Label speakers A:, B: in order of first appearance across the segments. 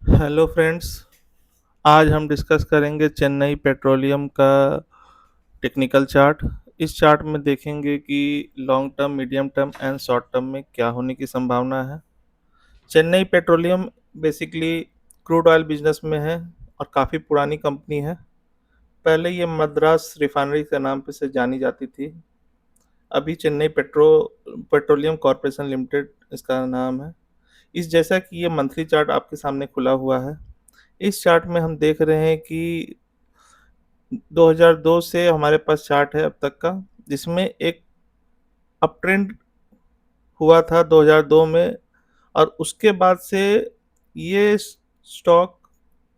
A: Hello friends. आज हम discuss करेंगे चेन्नई पेट्रोलियम का टेक्निकल चार्ट। इस चार्ट में देखेंगे कि long term, medium term and short term में क्या होने की संभावना है। Chennai petroleum basically crude oil business में है और काफ़ी पुरानी कंपनी है। पहले ये मद्रास रिफाइनरी के नाम पे से जानी जाती थी। अभी चेन्नई पेट्रोलियम कॉरपोरेशन लिमिटेड इसका नाम है। इस जैसा कि ये मंथली चार्ट आपके सामने खुला हुआ है। इस चार्ट में हम देख रहे हैं कि 2002 से हमारे पास चार्ट है अब तक का, जिसमें एक अप ट्रेंड हुआ था 2002 में, और उसके बाद से ये स्टॉक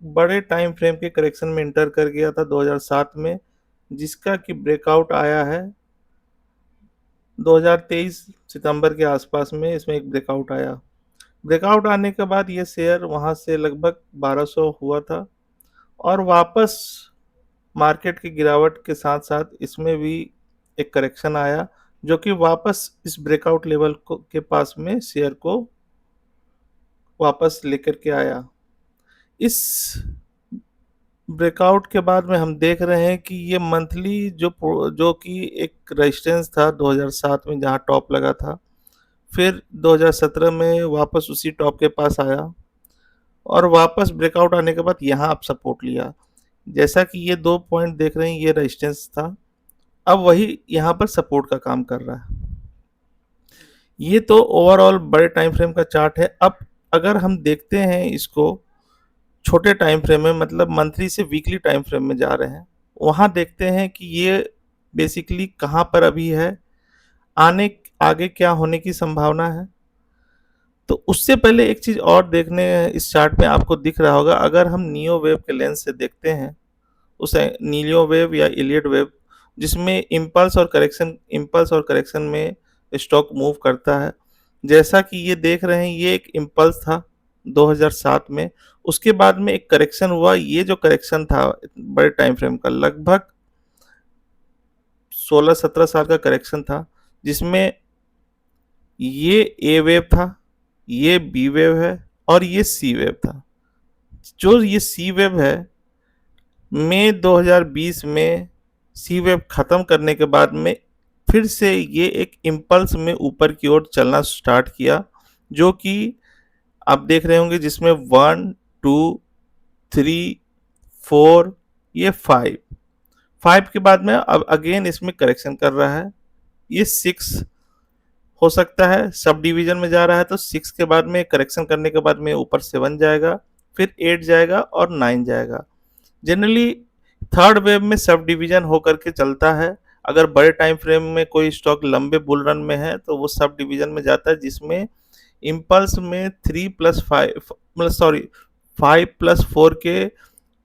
A: बड़े टाइम फ्रेम के करेक्शन में इंटर कर गया था 2007 में, जिसका कि ब्रेकआउट आया है 2023 सितंबर के आसपास में। इसमें एक ब्रेकआउट आया। ब्रेकआउट आने के बाद ये शेयर वहां से लगभग 1200 हुआ था, और वापस मार्केट की गिरावट के साथ साथ इसमें भी एक करेक्शन आया, जो कि वापस इस ब्रेकआउट लेवल को के पास में शेयर को वापस लेकर के आया। इस ब्रेकआउट के बाद में हम देख रहे हैं कि ये मंथली जो कि एक रेजिस्टेंस था 2007 में जहां टॉप लगा था, फिर 2017 में वापस उसी टॉप के पास आया, और वापस ब्रेकआउट आने के बाद यहाँ आप सपोर्ट लिया। जैसा कि ये 2 पॉइंट देख रहे हैं, ये रेजिस्टेंस था, अब वही यहाँ पर सपोर्ट का काम कर रहा है। ये तो ओवरऑल बड़े टाइम फ्रेम का चार्ट है। अब अगर हम देखते हैं इसको छोटे टाइम फ्रेम में, मतलब मंथली से वीकली टाइम फ्रेम में जा रहे हैं, वहाँ देखते हैं कि ये बेसिकली कहाँ पर अभी है, आने आगे क्या होने की संभावना है। तो उससे पहले एक चीज़ और देखने, इस चार्ट में आपको दिख रहा होगा, अगर हम नियो वेव के लेंस से देखते हैं, उसे नीलियो वेव या इलियट वेव, जिसमें इम्पल्स और करेक्शन में स्टॉक मूव करता है। जैसा कि ये देख रहे हैं, ये एक इम्पल्स था 2007 में, उसके बाद में एक करेक्शन हुआ। ये जो करेक्शन था बड़े टाइम फ्रेम का, लगभग 16-17 साल का करेक्शन था, जिसमें ये ए वेव था, ये बी वेव है, और ये सी वेव था। जो ये सी वेव है, मई 2020 में सी वेव खत्म करने के बाद में फिर से ये एक इम्पल्स में ऊपर की ओर चलना स्टार्ट किया, जो कि आप देख रहे होंगे, जिसमें 1, 2, 3, 4, ये 5 के बाद में अब अगेन इसमें करेक्शन कर रहा है। ये 6 हो सकता है, सब डिवीजन में जा रहा है, तो 6 के बाद में करेक्शन करने के बाद में ऊपर 7 जाएगा, फिर 8 जाएगा और 9 जाएगा। जनरली थर्ड वेव में सब डिवीजन होकर के चलता है। अगर बड़े टाइम फ्रेम में कोई स्टॉक लंबे बुल रन में है तो वो सब डिवीजन में जाता है, जिसमें इम्पल्स में 3+5, मतलब सॉरी 5+4 के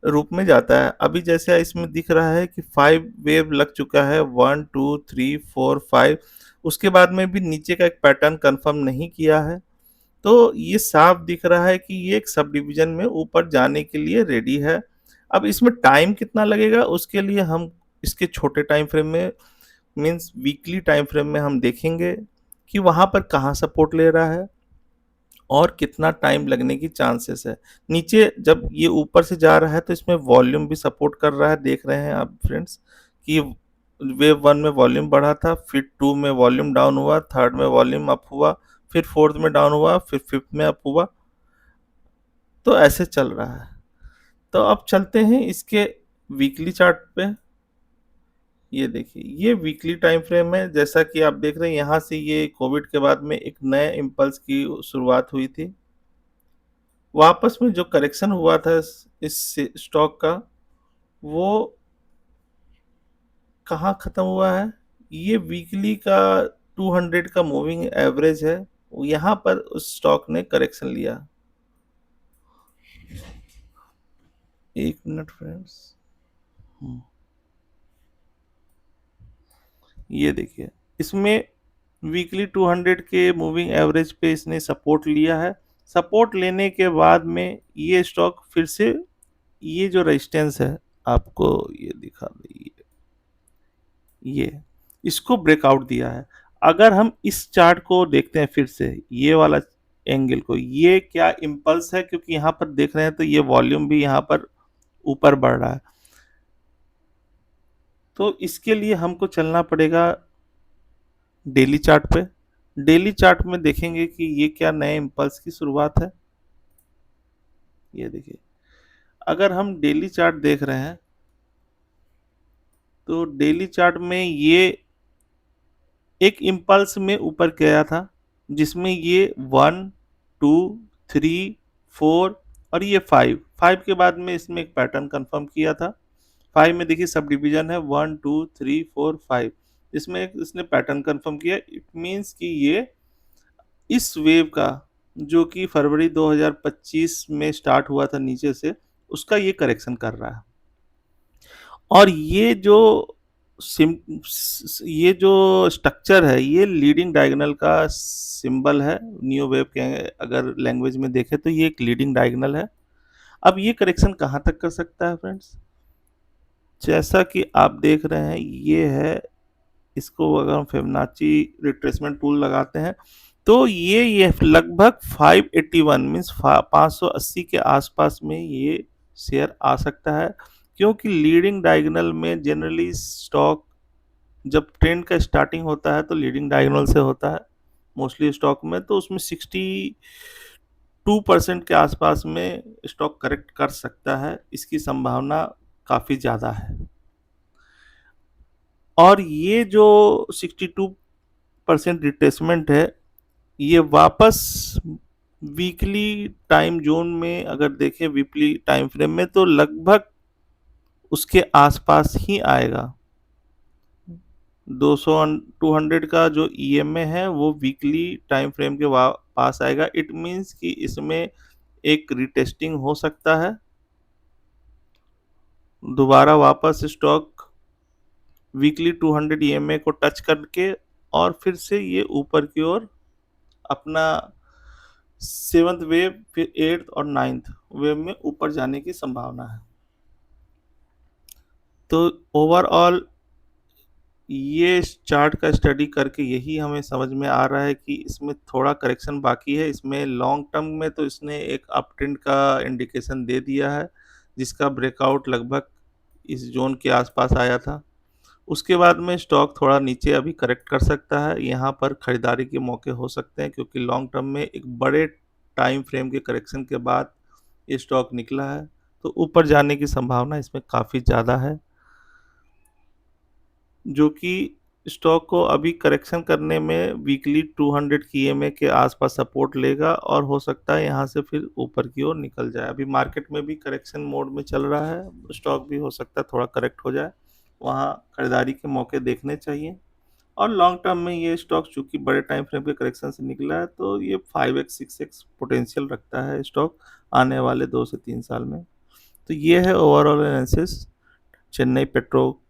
A: रूप में जाता है। अभी जैसे इसमें दिख रहा है कि 5 वेव लग चुका है, 1, 2, 3, 4, 5। उसके बाद में भी नीचे का एक पैटर्न कंफर्म नहीं किया है, तो ये साफ दिख रहा है कि ये एक सब डिवीजन में ऊपर जाने के लिए रेडी है। अब इसमें टाइम कितना लगेगा, उसके लिए हम इसके छोटे टाइम फ्रेम में, मीन्स वीकली टाइम फ्रेम में हम देखेंगे कि वहाँ पर कहाँ सपोर्ट ले रहा है और कितना टाइम लगने की चांसेस है। नीचे जब ये ऊपर से जा रहा है तो इसमें वॉल्यूम भी सपोर्ट कर रहा है। देख रहे हैं आप फ्रेंड्स कि वेव 1 में वॉल्यूम बढ़ा था, फिर 2 में वॉल्यूम डाउन हुआ, थर्ड में वॉल्यूम अप हुआ, फिर फोर्थ में डाउन हुआ, फिर फिफ्थ में अप हुआ। तो ऐसे चल रहा है। तो अब चलते हैं इसके वीकली चार्ट पे। ये देखिए, ये वीकली टाइम फ्रेम है। जैसा कि आप देख रहे हैं, यहाँ से ये कोविड के बाद में एक नए इम्पल्स की शुरुआत हुई थी। वापस में जो करेक्शन हुआ था इस स्टॉक का, वो कहाँ खत्म हुआ है, ये वीकली का 200 का मूविंग एवरेज है, यहाँ पर उस स्टॉक ने करेक्शन लिया। एक मिनट फ्रेंड्स। ये देखिए, इसमें वीकली 200 के मूविंग एवरेज पे इसने सपोर्ट लिया है। सपोर्ट लेने के बाद में ये स्टॉक फिर से, ये जो रेजिस्टेंस है, आपको ये दिखा दे, ये इसको ब्रेकआउट दिया है। अगर हम इस चार्ट को देखते हैं फिर से, ये वाला एंगल को। ये क्या इम्पल्स है, क्योंकि यहाँ पर देख रहे हैं तो ये वॉल्यूम भी यहाँ पर ऊपर बढ़ रहा है। तो इसके लिए हमको चलना पड़ेगा डेली चार्ट पे। डेली चार्ट में देखेंगे कि ये क्या नए इम्पल्स की शुरुआत है। ये देखिए, अगर हम डेली चार्ट देख रहे हैं तो डेली चार्ट में ये एक इम्पल्स में ऊपर गया था, जिसमें ये 1 2 3 4 और ये 5 के बाद में इसमें एक पैटर्न कंफर्म किया था। 5 में देखिए सब डिवीजन है 1 2 3 4 5, इसमें एक इसने पैटर्न कंफर्म किया। इट मीन्स कि ये इस वेव का, जो कि फरवरी 2025 में स्टार्ट हुआ था नीचे से, उसका ये करेक्शन कर रहा है। और ये जो सिम ये जो स्ट्रक्चर है, ये लीडिंग डायगोनल का सिंबल है। न्यू वेव के अगर लैंग्वेज में देखें तो ये एक लीडिंग डायगोनल है। अब ये करेक्शन कहाँ तक कर सकता है फ्रेंड्स? जैसा कि आप देख रहे हैं, ये है, इसको अगर हम फिबोनाची रिट्रेसमेंट टूल लगाते हैं तो ये लगभग 581 मीन्स 580 के आसपास में ये शेयर आ सकता है। क्योंकि लीडिंग डायगोनल में जनरली स्टॉक, जब ट्रेंड का स्टार्टिंग होता है तो लीडिंग डायगोनल से होता है मोस्टली स्टॉक में, तो उसमें 62% के आसपास में स्टॉक करेक्ट कर सकता है, इसकी संभावना काफ़ी ज़्यादा है। और ये जो 62% रिट्रेसमेंट है, ये वापस वीकली टाइम जोन में अगर देखें, वीकली टाइम फ्रेम में, तो लगभग उसके आसपास ही आएगा। 200 200 का जो ईएमए है वो वीकली टाइम फ्रेम के पास आएगा। इट मीन्स कि इसमें एक रिटेस्टिंग हो सकता है, दोबारा वापस स्टॉक वीकली 200 ईएमए को टच करके और फिर से ये ऊपर की ओर अपना 7th वेव, फिर 8th और 9th वेव में ऊपर जाने की संभावना है। तो ओवरऑल ये चार्ट का स्टडी करके यही हमें समझ में आ रहा है कि इसमें थोड़ा करेक्शन बाकी है। इसमें लॉन्ग टर्म में तो इसने एक अप ट्रेंड का इंडिकेशन दे दिया है, जिसका ब्रेकआउट लगभग इस जोन के आसपास आया था। उसके बाद में स्टॉक थोड़ा नीचे अभी करेक्ट कर सकता है, यहाँ पर खरीदारी के मौके हो सकते हैं, क्योंकि लॉन्ग टर्म में एक बड़े टाइम फ्रेम के करेक्शन के बाद ये स्टॉक निकला है, तो ऊपर जाने की संभावना इसमें काफ़ी ज़्यादा है, जो कि स्टॉक को अभी करेक्शन करने में वीकली 200 की ईएमए के आसपास सपोर्ट लेगा और हो सकता है यहाँ से फिर ऊपर की ओर निकल जाए। अभी मार्केट में भी करेक्शन मोड में चल रहा है, स्टॉक भी हो सकता है थोड़ा करेक्ट हो जाए, वहाँ खरीदारी के मौके देखने चाहिए। और लॉन्ग टर्म में ये स्टॉक चूंकि बड़े टाइम फ्रेम के करेक्शन से निकला है, तो ये 5x 6x पोटेंशियल रखता है स्टॉक आने वाले 2 से 3 साल में। तो ये है ओवरऑल एनालिसिस चेन्नई पेट्रो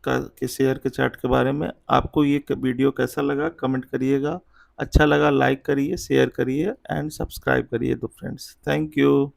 A: का के शेयर के चार्ट के बारे में। आपको ये वीडियो कैसा लगा कमेंट करिएगा, अच्छा लगा लाइक करिए, शेयर करिए एंड सब्सक्राइब करिए तो फ्रेंड्स। Thank you.